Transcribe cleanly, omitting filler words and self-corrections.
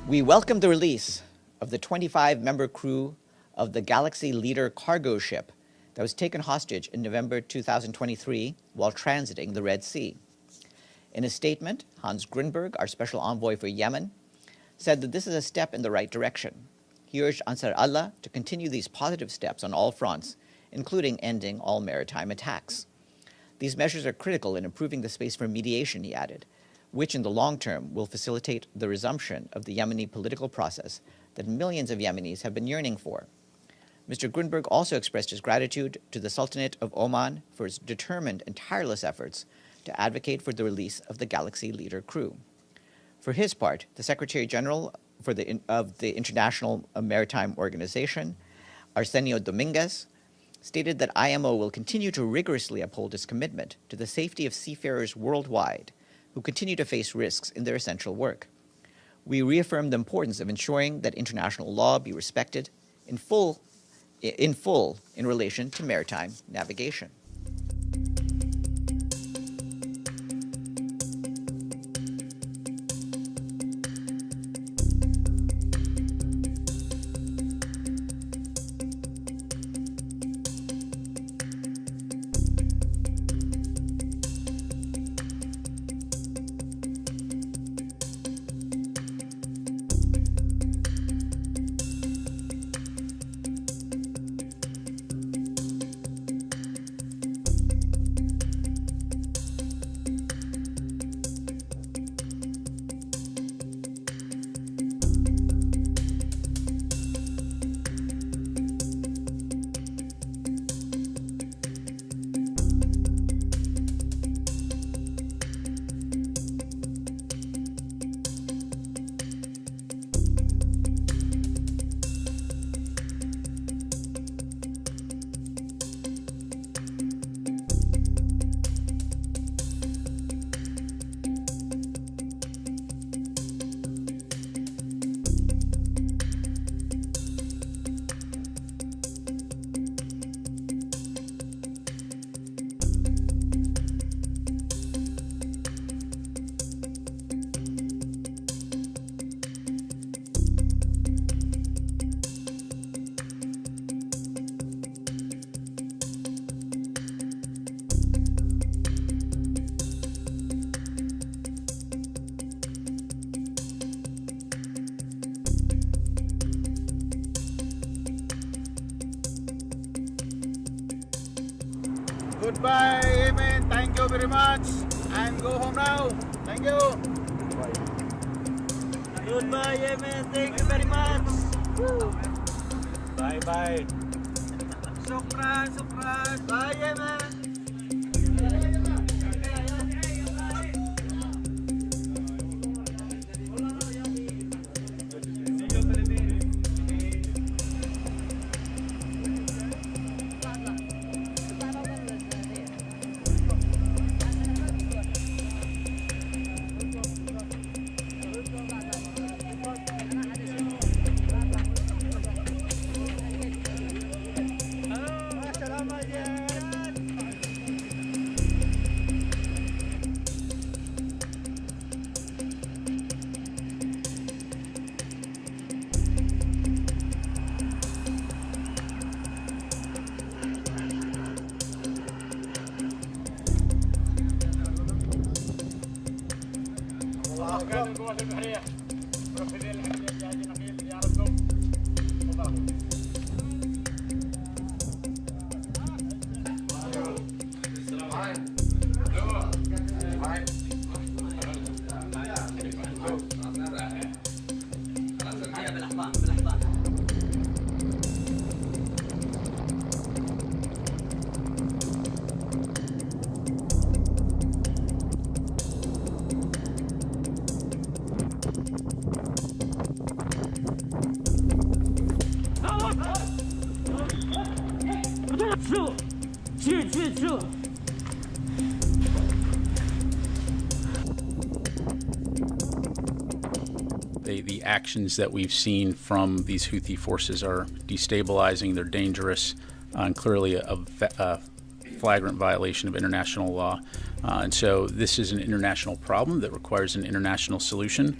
We welcome the release of the 25-member crew of the Galaxy Leader cargo ship that was taken hostage in November 2023 while transiting the Red Sea. In a statement, Hans Grunberg, our special envoy for Yemen, said that this is a step in the right direction. He urged Ansar Allah to continue these positive steps on all fronts, including ending all maritime attacks. These measures are critical in improving the space for mediation, he added, which in the long term will facilitate the resumption of the Yemeni political process that millions of Yemenis have been yearning for. Mr. Grunberg also expressed his gratitude to the Sultanate of Oman for its determined and tireless efforts to advocate for the release of the Galaxy Leader crew. For his part, the Secretary General of the International Maritime Organization, Arsenio Dominguez, stated that IMO will continue to rigorously uphold its commitment to the safety of seafarers worldwide who continue to face risks in their essential work. We reaffirm the importance of ensuring that international law be respected in full in relation to maritime navigation. Goodbye, Yemen. Thank you very much. And go home now. Thank you. Goodbye, Yemen. Thank you very much. Bye bye. Shukran, shukran. Bye, Yemen. The actions that we've seen from these Houthi forces are destabilizing, they're dangerous, and clearly a flagrant violation of international law. And so this is an international problem that requires an international solution.